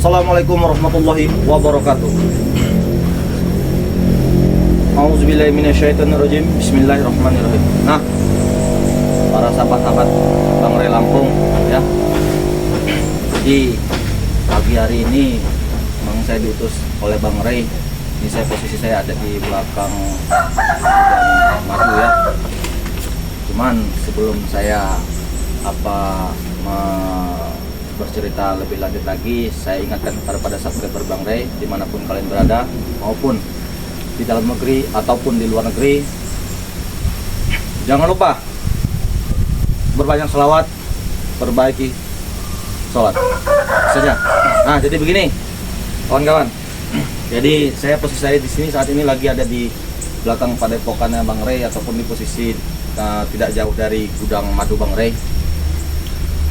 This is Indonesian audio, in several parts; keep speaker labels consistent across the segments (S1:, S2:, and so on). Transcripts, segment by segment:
S1: Assalamualaikum warahmatullahi wabarakatuh. Auzubillahi minasyaitonirrajim. Bismillahirrahmanirrahim. Nah, para sahabat-sahabat Bang Ray Lampung ya. Jadi pagi hari ini memang saya diutus oleh Bang Ray. Ini posisi saya ada di belakang gudang madu ya. Cuman sebelum saya bercerita lebih lanjut lagi, saya ingatkan kepada subscriber Bang Ray dimanapun kalian berada, maupun di dalam negeri ataupun di luar negeri, jangan lupa berbanyak selawat, perbaiki sholat saja. Nah, jadi begini kawan-kawan, jadi posisi saya di sini saat ini lagi ada di belakang padepokannya Bang Ray, ataupun di posisi tidak jauh dari gudang madu Bang Ray.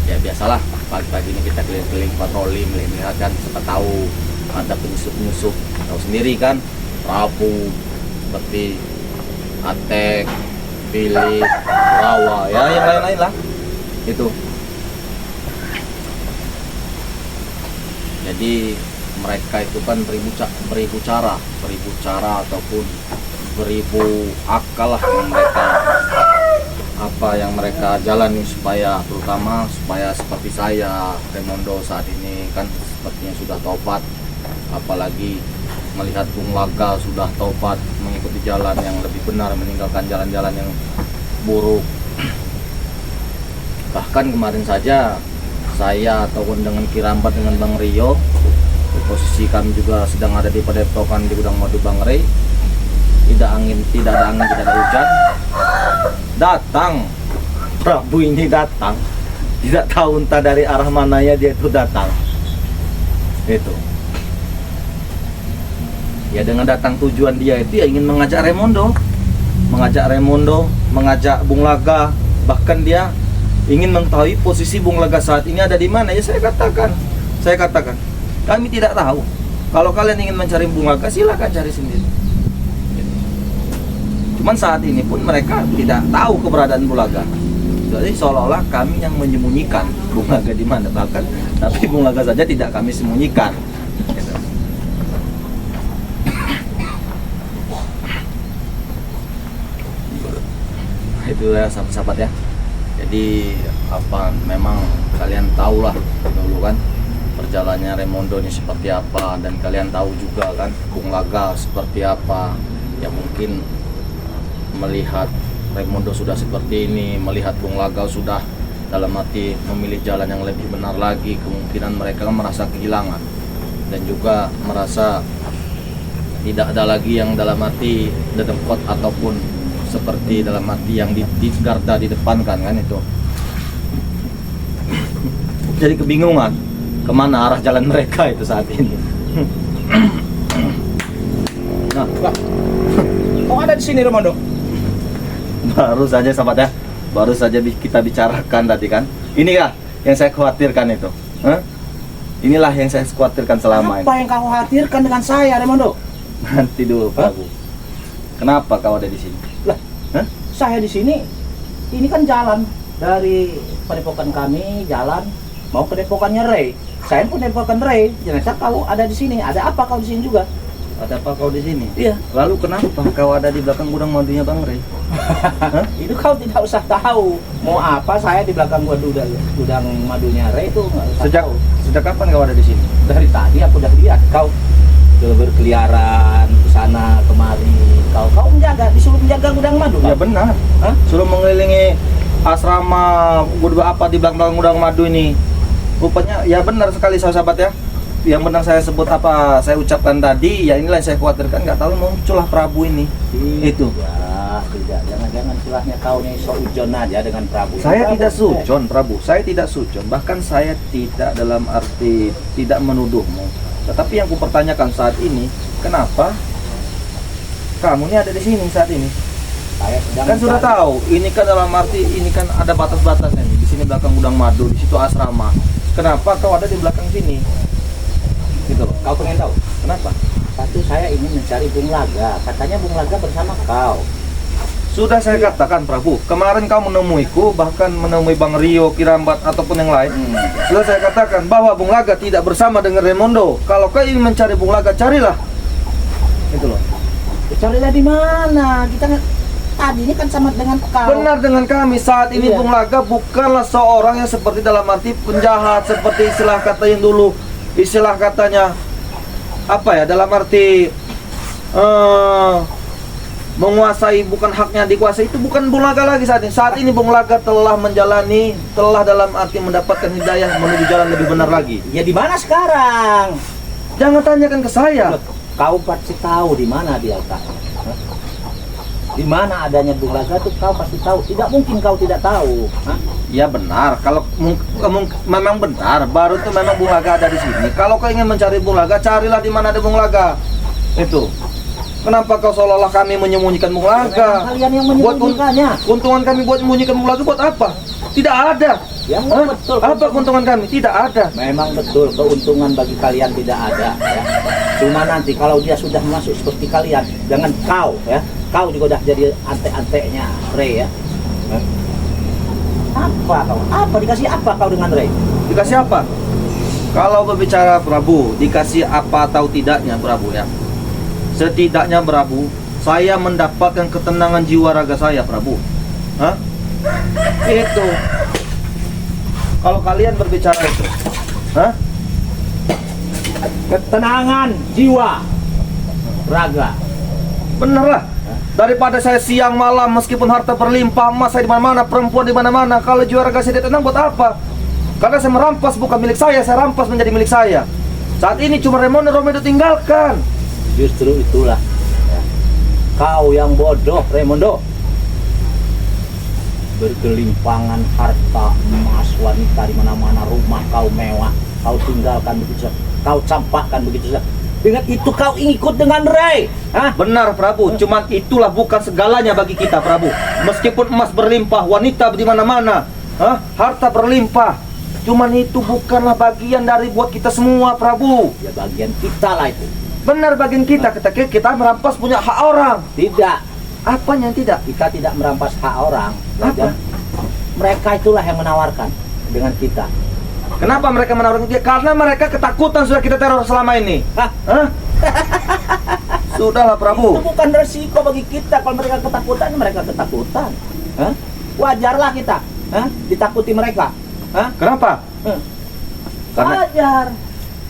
S1: Ya biasalah, pagi-pagi ini kita keliling-keliling patroli, melihat kan, siapa tahu ada penyusup-penyusup, tahu sendiri kan, Prabu seperti Atek, Pilih, Rawa, ya yang lain-lain lah itu. Jadi mereka itu kan beribu cara ataupun beribu akal lah yang mereka jalani, terutama supaya seperti saya, Raimondo saat ini kan sepertinya sudah taubat, apalagi melihat Bung Laga sudah taubat, mengikuti jalan yang lebih benar, meninggalkan jalan-jalan yang buruk. Bahkan kemarin saja saya ataupun dengan Kirambat dengan Bang Rio, posisi kami juga sedang ada di padepokan di gudang madu Bang Ray. Tidak ada angin, tidak ada hujan. Datang Prabu ini, datang, tidak tahu entah dari arah mananya dia itu datang. Itu ya, dengan datang tujuan dia itu ya ingin mengajak Raimondo, mengajak Bung Laga. Bahkan dia ingin mengetahui posisi Bung Laga saat ini ada di mana. Ya saya katakan kami tidak tahu. Kalau kalian ingin mencari Bung Laga, silakan cari sendiri. Cuman saat ini pun mereka tidak tahu keberadaan Bung Laga. Jadi seolah-olah kami yang menyembunyikan Bung Laga di mana, bahkan tapi Bung Laga saja tidak kami sembunyikan. Gitu. Itu ya sahabat-sahabat ya. Jadi memang kalian tahulah dulu kan perjalanannya Raimondo ini seperti apa, dan kalian tahu juga kan Bung Laga seperti apa. Ya mungkin melihat Raimondo sudah seperti ini, melihat Bung Laga sudah dalam arti memilih jalan yang lebih benar lagi, kemungkinan mereka merasa kehilangan dan juga merasa tidak ada lagi yang dalam arti dedengkot ataupun seperti dalam arti yang di garda di depan kan itu. Jadi kebingungan kemana arah jalan mereka itu saat ini. Nah,
S2: kok ada di sini Raimondo?
S1: Baru saja sahabat ya, baru saja kita bicarakan tadi kan. Ini kah yang saya khawatirkan itu? Inilah yang saya khawatirkan selama ini.
S2: Apa yang kau khawatirkan dengan saya, Raimondo?
S1: Nanti dulu Prabu. Kenapa kau ada di sini?
S2: Lah, saya di sini. Ini kan jalan dari padepokan kami, jalan mau ke depokannya Ray. Saya pun depokan Ray. Jenazah kau ada di sini. Ada apa kau di sini juga?
S1: Ada apa kau di sini?
S2: Iya.
S1: Lalu kenapa kau ada di belakang gudang madunya Bang Ray?
S2: Itu kau tidak usah tahu. Mau apa saya di belakang gudang madunya Ray itu nggak usah
S1: Sejak
S2: tahu.
S1: Sejak kapan kau ada di sini?
S2: Dari tadi aku udah lihat kau berkeliaran ke sana kemari. Kau disuruh menjaga gudang madu.
S1: Ya benar. Suruh mengelilingi asrama di belakang gudang madu ini. Rupanya ya benar sekali sahabat ya. Yang benar saya sebut saya ucapkan tadi, ya inilah yang saya khawatirkan. Nggak tahu muncullah Prabu ini. Itu.
S2: Tidak, jangan silahnya kau nih seujon aja dengan Prabu.
S1: Saya tidak sujon Prabu, saya tidak sujon. Bahkan saya tidak dalam arti tidak menuduhmu. Tetapi yang kupertanyakan saat ini, kenapa kamu ini ada di sini saat ini?
S2: Saya
S1: Kan sudah tahu, ini kan dalam arti ini kan ada batas-batasnya nih. Di sini belakang gudang madu, di situ asrama. Kenapa kau ada di belakang sini? Gitu loh.
S2: Kau pengen tahu?
S1: Kenapa?
S2: Satu, saya ingin mencari Bung Laga. Katanya Bung Laga bersama kau.
S1: Sudah saya katakan Prabu, kemarin kau menemuiku, bahkan menemui Bang Rio, Kirambat ataupun yang lain. Sudah saya katakan bahwa Bung Laga tidak bersama dengan Raimondo. Kalau kau ingin mencari Bung Laga, carilah. Itu loh.
S2: Carilah di mana? Kita kan tadi ini kan sama dengan kau.
S1: Benar dengan kami, saat ini
S2: Iya.
S1: Bung Laga bukanlah seorang yang seperti dalam arti penjahat, seperti istilah kata yang dulu, istilah katanya apa ya, dalam arti menguasai bukan haknya dikuasai. Itu bukan Bung Laga lagi saat ini. Saat ini Bung Laga telah menjalani, telah dalam arti mendapatkan hidayah menuju jalan lebih benar lagi.
S2: Ya di mana sekarang?
S1: Jangan tanyakan ke saya.
S2: Loh, kau pasti tahu di mana dia letaknya. Hah? Di mana adanya Bung Laga tuh kau pasti tahu. Tidak mungkin kau tidak tahu. Hah?
S1: Ya benar, kalau memang benar, baru tuh memang Bung Laga ada di sini. Kalau kau ingin mencari Bung Laga, carilah di mana ada Bung Laga. Itu. Kenapa kau seolah-olah kami menyembunyikan Bung Laga?
S2: Memang kalian yang menyembunyikannya.
S1: Keuntungan kami buat menyembunyikan Bung Laga buat apa? Tidak ada.
S2: Yang
S1: Hah?
S2: betul.
S1: Apa keuntungan kami? Tidak ada.
S2: Memang betul keuntungan bagi kalian tidak ada. Ya. Cuma nanti kalau dia sudah masuk seperti kalian, dengan kau, ya, kau juga udah jadi ante-antenya Ray ya. Hah? Apa kau? Apa dikasih apa kau dengan Ray?
S1: Dikasih apa? Kalau berbicara Prabu, dikasih apa atau tidaknya Prabu ya? Setidaknya Prabu, saya mendapatkan ketenangan jiwa raga saya Prabu. Hah? Itu. Kalau kalian berbicara itu, hah?
S2: Ketenangan jiwa, raga.
S1: Bener lah. Daripada saya siang malam meskipun harta berlimpah, emas saya di mana-mana, perempuan di mana-mana, kalau jiwa raga saya tidak tenang buat apa? Karena saya merampas bukan milik saya rampas menjadi milik saya. Saat ini cuma Raimondo Romedo tinggalkan.
S2: Justru itulah ya. Kau yang bodoh, Raimondo. Bergelimpangan harta, emas, wanita di mana-mana, rumah kau mewah, kau tinggalkan begitu saja, kau campakkan begitu saja. Dengan itu kau ikut dengan Ray. Hah?
S1: Benar Prabu, cuman itulah bukan segalanya bagi kita Prabu. Meskipun emas berlimpah, wanita di mana-mana, harta berlimpah, cuman itu bukanlah bagian dari buat kita semua Prabu.
S2: Ya bagian kita lah itu.
S1: Benar bagian kita, kita merampas punya hak orang.
S2: Tidak,
S1: Apanya yang tidak?
S2: kita tidak merampas hak orang.
S1: Apa?
S2: Mereka itulah yang menawarkan dengan kita.
S1: Kenapa mereka menawarkan dia? Karena mereka ketakutan sudah kita teror selama ini.
S2: Hah?
S1: Hah? Sudahlah Prabu.
S2: Itu bukan resiko bagi kita. Kalau mereka ketakutan, mereka ketakutan. Hah? Wajarlah kita, ditakuti mereka. Hah?
S1: Kenapa? Karena
S2: Wajar.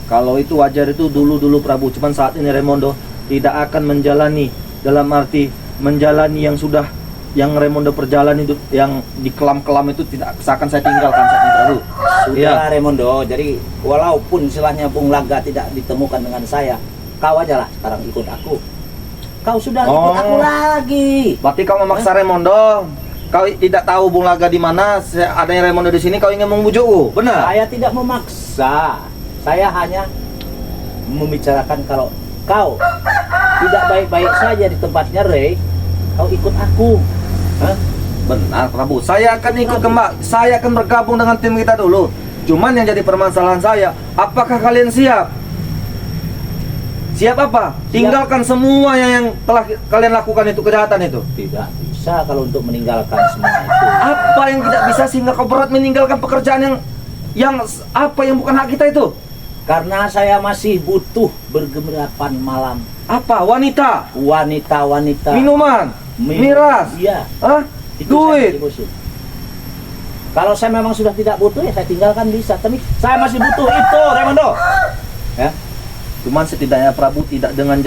S1: kalau itu wajar itu dulu Prabu. Cuman saat ini Raimondo tidak akan menjalani, dalam arti menjalani yang sudah, yang Raimondo perjalanan itu, yang di kelam-kelam itu tidak seakan saya tinggalkan saat ini Prabu.
S2: Sudah
S1: Iya.
S2: Raimondo, jadi walaupun istilahnya Bung Laga tidak ditemukan dengan saya, kau aja lah sekarang ikut aku. Kau sudah ikut aku lagi.
S1: Berarti kau memaksa Raimondo. Kau tidak tahu Bung Laga di mana, adanya Raimondo di sini, kau ingin membujukku. Benar?
S2: Saya tidak memaksa. Saya hanya membicarakan kalau kau tidak baik-baik saja di tempatnya Ray, kau ikut aku. Hah?
S1: Benar Prabu, saya akan ikut saya akan bergabung dengan tim kita dulu. Cuman yang jadi permasalahan saya, apakah kalian siap? Siap apa? Tinggalkan semua yang telah kalian lakukan itu, kejahatan itu.
S2: Tidak bisa kalau untuk meninggalkan semua itu.
S1: Apa yang tidak bisa sehingga kau berat meninggalkan pekerjaan yang apa yang bukan hak kita itu?
S2: Karena saya masih butuh bergembirapan malam.
S1: Apa? Wanita,
S2: Wanita-wanita.
S1: minuman, miras,
S2: Iya.
S1: hah?
S2: Itu
S1: Duit.
S2: saya butuh. Kalau saya memang sudah tidak butuh ya saya tinggalkan bisa. Tapi saya masih butuh itu, Raimondo. Ya.
S1: Cuman setidaknya Prabu tidak dengan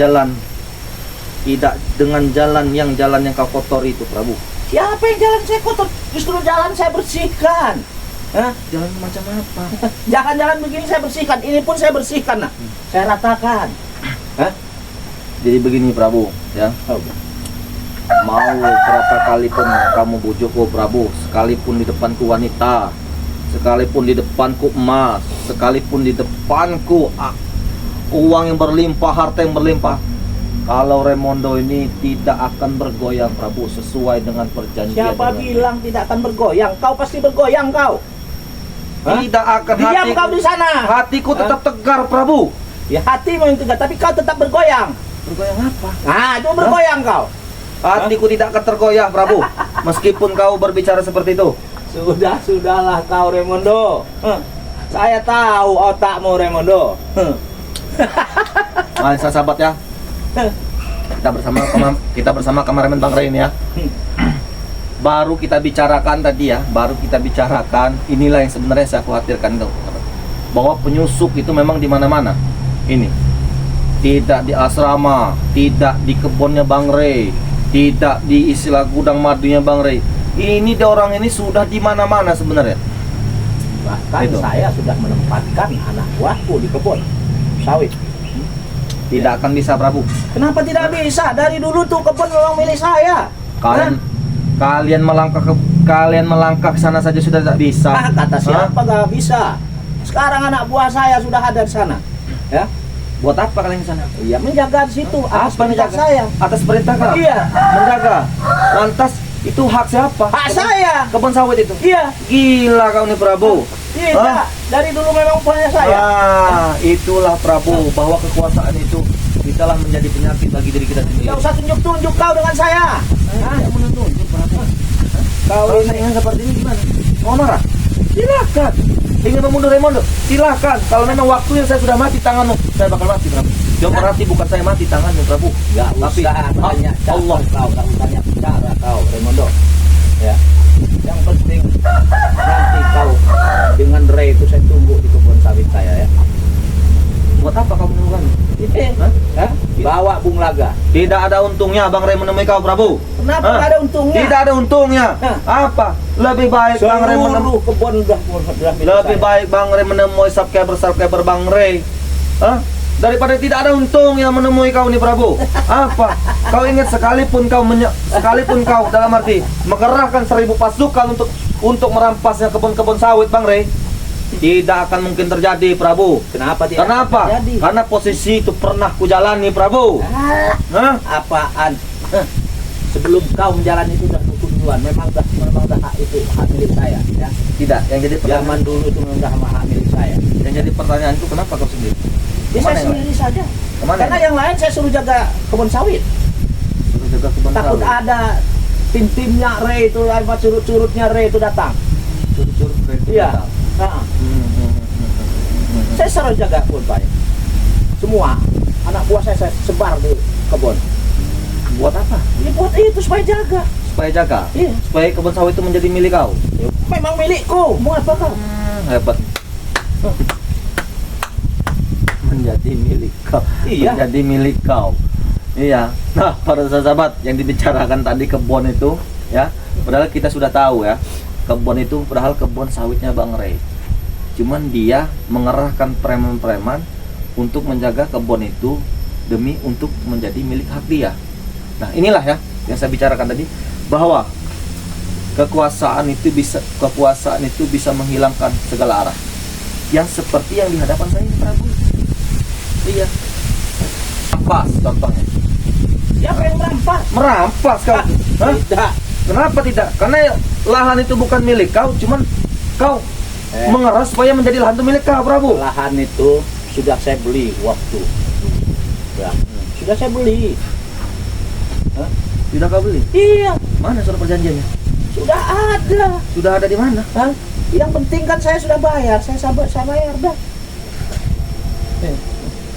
S1: jalan yang kau kotori itu Prabu.
S2: Siapa yang jalan saya kotor? Justru jalan saya bersihkan. Hah?
S1: Jalan macam apa?
S2: Jalan-jalan begini saya bersihkan. Ini pun saya bersihkan. Nah. Saya ratakan. Hah?
S1: Jadi begini Prabu, ya.
S2: Oh.
S1: Mau berapa kali pun kamu bujukku Prabu, sekalipun di depanku wanita, sekalipun di depanku emas, sekalipun di depanku uang yang berlimpah, harta yang berlimpah, kalau Raimondo ini tidak akan bergoyang Prabu, sesuai dengan perjanjian.
S2: Siapa bilang tidak akan bergoyang? Kau pasti bergoyang kau. Hah?
S1: Tidak akan.
S2: Diam kau di sana.
S1: Hatiku tetap tegar Prabu.
S2: Ya hati memang tegar, tapi kau tetap bergoyang.
S1: Bergoyang apa?
S2: Nah, itu bergoyang kau.
S1: Hatiku tidak akan tergoyah, Prabu. Meskipun kau berbicara seperti itu.
S2: Sudahlah kau Raimundo. Saya tahu otakmu Raimundo.
S1: Nah, sahabat ya. Kita bersama kameramen Bang Ray ini ya. Baru kita bicarakan tadi ya, inilah yang sebenarnya saya khawatirkan tuh. Bahwa penyusup itu memang di mana-mana. Ini. Tidak di asrama, tidak di kebunnya Bang Ray, tidak di istilah gudang madunya Bang Ray. Ini orang ini sudah di mana-mana sebenarnya.
S2: Bahkan
S1: Itu.
S2: saya sudah menempatkan anak buahku di kebun sawit.
S1: Tidak akan bisa, Prabu.
S2: Kenapa tidak bisa? Dari dulu tuh kebun memang milik saya.
S1: Kalian melangkah ke sana saja sudah tidak bisa.
S2: Kata siapa gak bisa? Sekarang anak buah saya sudah ada di sana. Ya,
S1: Buat apa kalian ke sana?
S2: iya menjaga di situ. Atas
S1: Apa
S2: perintah
S1: menjaga?
S2: saya.
S1: Atas perintah kau?
S2: Iya.
S1: Menjaga. Lantas itu hak siapa?
S2: Hak saya.
S1: Kebun sawit itu.
S2: Iya.
S1: Gila kau nih, Prabu.
S2: Tidak. Dari dulu memang punya saya.
S1: Itulah Prabu, bahwa kekuasaan itu tidaklah menjadi penyakit bagi diri kita sendiri.
S2: Tidak usah tunjuk-tunjuk kau dengan saya.
S1: Tidak menunjuk, Prabu.
S2: Kau
S1: Kalau
S2: ini
S1: saya seperti ini gimana? Mau marah? Silakan. Ingin membunuh Raimundo? Silakan. Kalau memang waktunya saya sudah mati tanganmu, saya bakal mati, Prabu. Yang berarti bukan saya mati tanganmu, Prabu.
S2: gak
S1: Tapi
S2: usah banyak
S1: Allah.
S2: kau, gak usah banyak bicara kau, Raimundo. Ya. Yang penting nanti kau dengan Ray itu saya tunggu di kebun sawit saya ya.
S1: Buat apa kamu menunggu kami?
S2: Hah? Bawa Bung Laga.
S1: Tidak ada untungnya Bang Ray menemui kau, Prabu.
S2: Kenapa
S1: Hah?
S2: nggak ada untungnya?
S1: Tidak ada untungnya.
S2: Hah?
S1: Apa? Lebih baik Bang Ray menemui.
S2: Seluruh kebun udah milik
S1: Lebih
S2: saya.
S1: baik Bang Ray menemui subscriber Bang Ray. Hah? Daripada tidak ada untung yang menemui kau nih, Prabu. Apa? Kau ingat sekalipun kau dalam arti mengerahkan 1000 pasukan untuk merampasnya kebun-kebun sawit Bang Ray, tidak akan mungkin terjadi, Prabu.
S2: Kenapa tidak?
S1: Kenapa?
S2: terjadi?
S1: Karena posisi itu pernah kujalani, Prabu. Hah?
S2: Apaan? Sebelum kau menjalani itu udah buku duluan. Memang dah itu hak milik saya. Ya.
S1: Tidak. Yang jadi pertanyaan,
S2: Zaman dulu itu memang dah hak milik saya.
S1: yang jadi pertanyaan itu kenapa kau sendiri?
S2: Ya,
S1: Kemana
S2: saya
S1: yang
S2: sendiri saja.
S1: Kemana
S2: Karena yang lain saya suruh jaga kebun sawit.
S1: Suruh jaga kebun
S2: Takut
S1: sawit.
S2: ada tim-timnya Ray itu, apa curut-curutnya Ray itu datang.
S1: Curut-curut kredit
S2: Iya.
S1: datang.
S2: Nah, saya suruh jaga kebun baik. Semua anak buah saya sebar di kebun.
S1: Buat apa?
S2: Ini buat itu supaya jaga.
S1: Supaya jaga.
S2: Iya.
S1: Supaya kebun sawit itu menjadi milik kau.
S2: Memang milikku. Mau apa kau?
S1: Hebat. Menjadi milik kau.
S2: Iya.
S1: Menjadi milik kau. Iya. Nah, para sahabat yang dibicarakan tadi kebun itu, ya. Padahal kita sudah tahu ya, kebun itu padahal kebun sawitnya Bang Ray. Cuman dia mengerahkan preman-preman untuk menjaga kebun itu demi untuk menjadi milik hak dia. Nah, inilah ya yang saya bicarakan tadi, bahwa kekuasaan itu bisa menghilangkan segala arah. Yang seperti yang di hadapan saya ini, Prabu. Iya. Rampas contohnya.
S2: Siapa yang merampas?
S1: Merampas kau. Hah?
S2: Tidak.
S1: Kenapa tidak? Karena lahan itu bukan milik kau, cuman kau mengeras supaya menjadi lahan itu milik kau, Prabu.
S2: Lahan itu sudah saya beli waktu. Ya, sudah saya beli. Hah?
S1: Sudah kau beli?
S2: Iya,
S1: Mana surat perjanjiannya?
S2: sudah ada.
S1: Sudah ada di mana?
S2: Hah? Yang penting kan saya sudah bayar, saya bayar dah.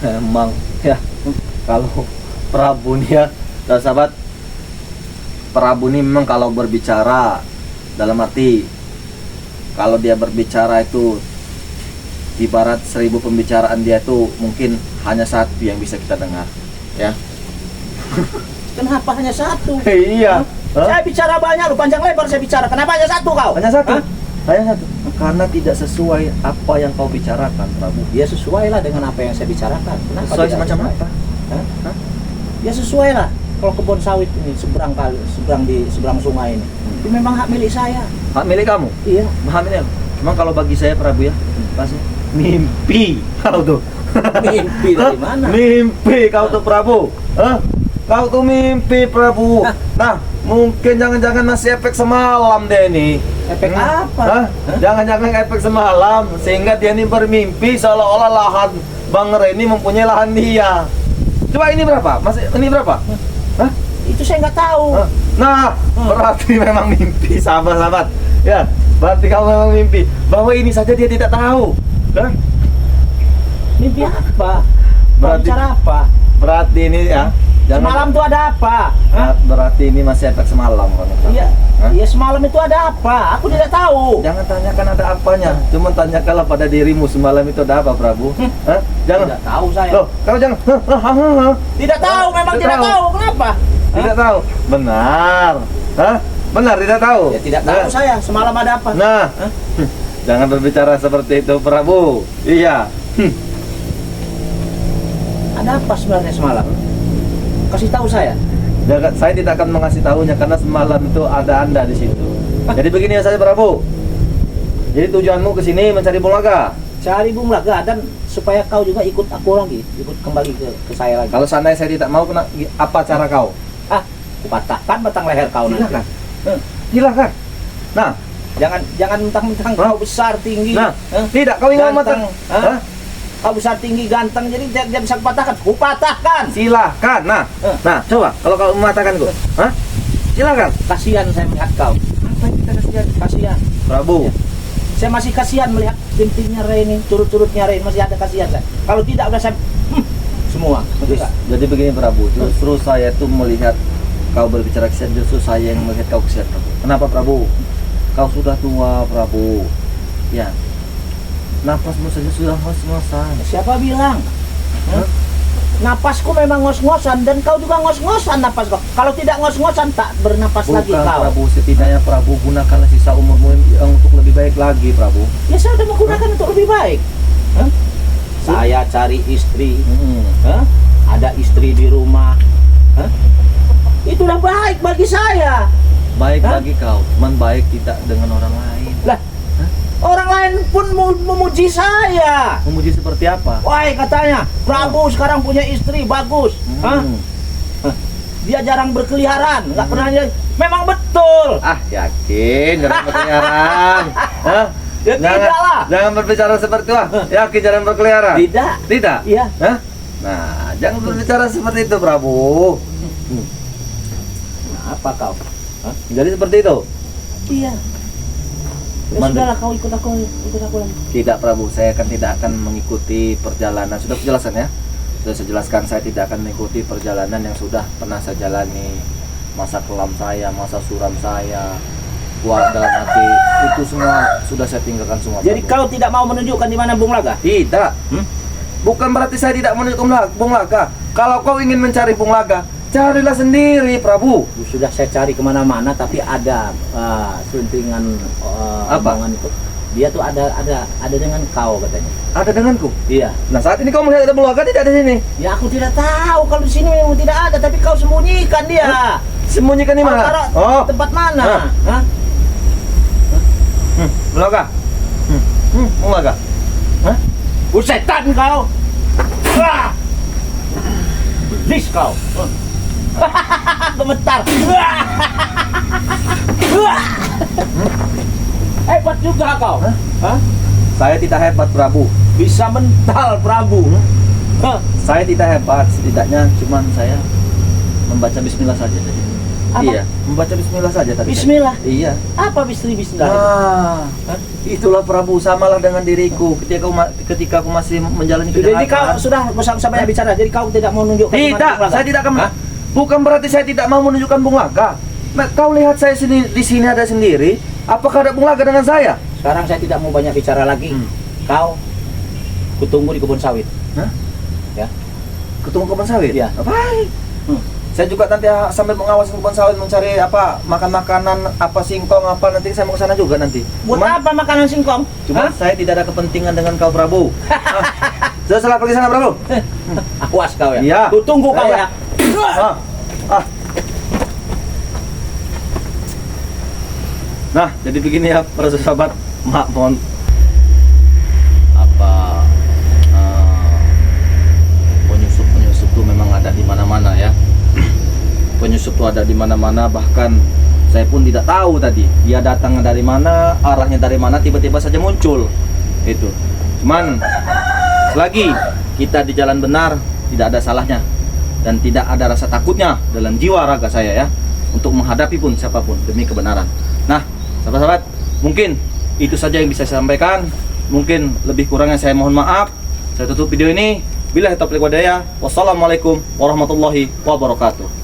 S1: Emang ya, kalau Prabu nih ya, sahabat, Prabu ini memang kalau berbicara dalam arti, kalau dia berbicara itu ibarat 1000 pembicaraan dia itu mungkin hanya satu yang bisa kita dengar, ya.
S2: Kenapa hanya satu?
S1: Iya. Hah?
S2: Saya bicara banyak, lu panjang lebar saya bicara. Kenapa hanya satu kau?
S1: Hanya satu.
S2: Hah?
S1: Hanya satu. Karena tidak sesuai apa yang kau bicarakan, Prabu.
S2: Ya sesuai lah dengan apa yang saya bicarakan. Kenapa
S1: Sesuai
S2: tidak
S1: semacam
S2: sesuai?
S1: apa?
S2: Hah?
S1: Hah?
S2: Ya sesuai lah. Kalau kebun sawit ini seberang sungai ini, itu memang hak milik saya.
S1: Hak milik kamu?
S2: Iya.
S1: Hak milik. Cuma kalau bagi saya, Prabu ya, pasti mimpi kau tuh.
S2: Mimpi dari mana?
S1: Mimpi kau tuh, Prabu. Hah? Kau tuh mimpi, Prabu. Nah, mungkin jangan-jangan masih efek semalam deh ini.
S2: Efek apa?
S1: Hah? Jangan-jangan efek semalam sehingga dia ini bermimpi seolah-olah lahan Bang Ray ini mempunyai lahan dia. Coba ini berapa? Masih ini berapa? Hah?
S2: Itu saya nggak tahu.
S1: Nah, berarti memang mimpi, sahabat-sahabat. Ya, berarti kamu memang mimpi. Bahwa ini saja dia tidak tahu. Hah?
S2: Mimpi apa?
S1: Berarti-
S2: Bicara apa?
S1: Berarti ini ya.
S2: Semalam tuh ada apa? Hah?
S1: Berarti ini masih efek semalam kan?
S2: Iya.
S1: Hah?
S2: Iya, semalam itu ada apa? Aku tidak tahu.
S1: Jangan tanyakan ada apanya, cuma tanyakanlah pada dirimu semalam itu ada apa, Prabu. Hah? Jangan.
S2: Tidak tahu saya.
S1: Loh, kamu jangan.
S2: Tidak tahu, memang
S1: Tidak
S2: tidak
S1: tahu.
S2: tahu. Kenapa?
S1: Tidak tahu. Benar. Hah? Benar tidak tahu.
S2: Ya tidak tahu saya. Semalam ada apa?
S1: Nah, jangan berbicara seperti itu, Prabu. Iya.
S2: Ada apa sebenarnya semalam? Kasih tahu saya.
S1: Saya tidak akan mengasih tahunya karena semalam itu ada Anda di situ. Jadi begini ya saya, Prabu. Jadi tujuanmu ke sini mencari Bunglaga.
S2: Cari Bung Laga dan supaya kau juga ikut aku lagi, ikut kembali ke saya lagi.
S1: Kalau seandainya saya tidak mau, apa cara kau?
S2: Kupatahkan batang leher kau nanti.
S1: Silakan. Silakan. Nah,
S2: Jangan mentang-mentang kau besar tinggi.
S1: nah,
S2: Hah?
S1: tidak kau ingin
S2: Ganteng.
S1: matang.
S2: Hah? Kau besar tinggi ganteng jadi dia bisa kupatahkan. Kupatahkan.
S1: Silakan. Nah, nah, coba kalau kau mematahkan gua. Hah? Silakan.
S2: Kasihan saya melihat kau.
S1: Apa yang kita kasihan?
S2: Kasihan.
S1: Prabu.
S2: Saya masih kasihan melihat tim-timnya Ray ini, turut-turutnya Ray masih ada kasihan saya. Kalau tidak udah saya semua.
S1: Jadi begini, Prabu. Justru saya tuh melihat kau berbicara kesian, justru saya yang melihat kau kesian, Prabu. Kenapa, Prabu? Kau sudah tua, Prabu. Ya. Napasmu saja sudah ngos-ngosan.
S2: Siapa bilang? Hah? Napasku memang ngos-ngosan dan kau juga ngos-ngosan napas kau. Kalau tidak ngos-ngosan tak bernapas lagi
S1: Bukan,
S2: kau.
S1: Prabu. Setidaknya Prabu gunakanlah sisa umurmu yang untuk lebih baik lagi, Prabu.
S2: Ya saya sudah menggunakan untuk lebih baik. Hah? Saya cari istri. Hah? Ada istri di rumah. Hah? Itulah baik bagi saya.
S1: Baik
S2: Hah?
S1: bagi kau, cuman baik tidak dengan orang lain.
S2: Lah, orang lain pun memuji saya.
S1: Memuji seperti apa?
S2: Wah, katanya Prabu sekarang punya istri bagus. Hah? Dia jarang berkeliaran, nggak pernah memang betul.
S1: Ah, yakin jarang berkeliaran. Hah?
S2: Ya tidak lah.
S1: Jangan berbicara seperti itu. Yakin jarang berkeliaran?
S2: Tidak.
S1: Tidak?
S2: Iya.
S1: Hah? Nah, jangan berbicara seperti itu, Prabu.
S2: Nah, apa kau? Hah?
S1: Jadi seperti itu?
S2: Iya. Ya
S1: Cuman-
S2: sudahlah kau ikut aku lagi.
S1: Tidak, Prabu. Saya tidak akan mengikuti perjalanan. Sudah penjelasan ya? Sudah saya jelaskan, saya tidak akan mengikuti perjalanan yang sudah pernah saya jalani. Masa kelam saya, masa suram saya, kuat dalam hati, itu semua sudah saya tinggalkan semua.
S2: Jadi
S1: Prabu.
S2: kau tidak mau menunjukkan di mana Bung Laga?
S1: Tidak. Bukan berarti saya tidak menunjukkan Bung Laga. Kalau kau ingin mencari Bung Laga, carilah sendiri, Prabu.
S2: Sudah saya cari kemana-mana, tapi ada selentingan
S1: Apa?
S2: omongan itu. Dia tuh ada dengan kau katanya.
S1: Ada denganku.
S2: Iya.
S1: Nah, saat ini kau melihat ada Bung Laga tidak di sini.
S2: Ya aku tidak tahu kalau di sini memang tidak ada, tapi kau sembunyikan dia.
S1: Sembunyikan di
S2: Kau
S1: mana?
S2: taruh
S1: Oh,
S2: tempat mana?
S1: Hah?
S2: Hah?
S1: Bung Laga. Bung Laga. Hah?
S2: Setan kau. Wah. Iblis kau. Gemetar. Hebat juga kau. Hah?
S1: Saya tidak hebat, Prabu.
S2: Bisa mental Prabu. Hah?
S1: Saya tidak hebat, setidaknya cuman saya membaca bismillah saja tadi.
S2: Apa?
S1: Iya, membaca bismillah saja tadi.
S2: Bismillah?
S1: Iya.
S2: Apa bismillah?
S1: Nah,
S2: Hah?
S1: itulah Prabu, samalah dengan diriku ketika aku masih menjalani
S2: Jadi kau
S1: kejahatan.
S2: sudah bersama banyak bicara. Jadi kau tidak mau menunjukkan di mana
S1: Tidak,
S2: Bung Laga?
S1: saya tidak akan.
S2: Hah?
S1: Bukan berarti saya tidak mau menunjukkan Bung Laga. Nah, kau lihat saya di sini ada sendiri. Apakah ada Bung Laga dengan saya?
S2: Sekarang saya tidak mau banyak bicara lagi. Kau kutunggu di kebun sawit.
S1: Hah?
S2: Ya.
S1: Ketemu kebun sawit?
S2: Iya.
S1: Baik. Saya juga nanti sambil mengawasi kebun sawit mencari apa makan-makanan apa singkong apa nanti saya mau ke sana juga nanti.
S2: Buat
S1: Cuman-
S2: apa makanan singkong?
S1: Cuma
S2: Hah?
S1: saya tidak ada kepentingan dengan kau, Prabu. Sudah salah pergi sana, Prabu.
S2: Awas kau ya.
S1: Iya.
S2: Tunggu kau
S1: Iya.
S2: ya.
S1: Nah, jadi begini ya, para sahabat. Mohon apa penyusup tuh memang ada di mana-mana ya. Penyusup tuh ada di mana-mana, bahkan saya pun tidak tahu tadi dia datang dari mana, arahnya dari mana, tiba-tiba saja muncul. Itu. Cuman selagi kita di jalan benar, tidak ada salahnya dan tidak ada rasa takutnya dalam jiwa raga saya ya untuk menghadapi pun siapapun demi kebenaran. Nah, sahabat-sahabat, mungkin itu saja yang bisa saya sampaikan. Mungkin lebih kurangnya saya mohon maaf. Saya tutup video ini. Billahi taufiq wal hidayah. Wassalamualaikum warahmatullahi wabarakatuh.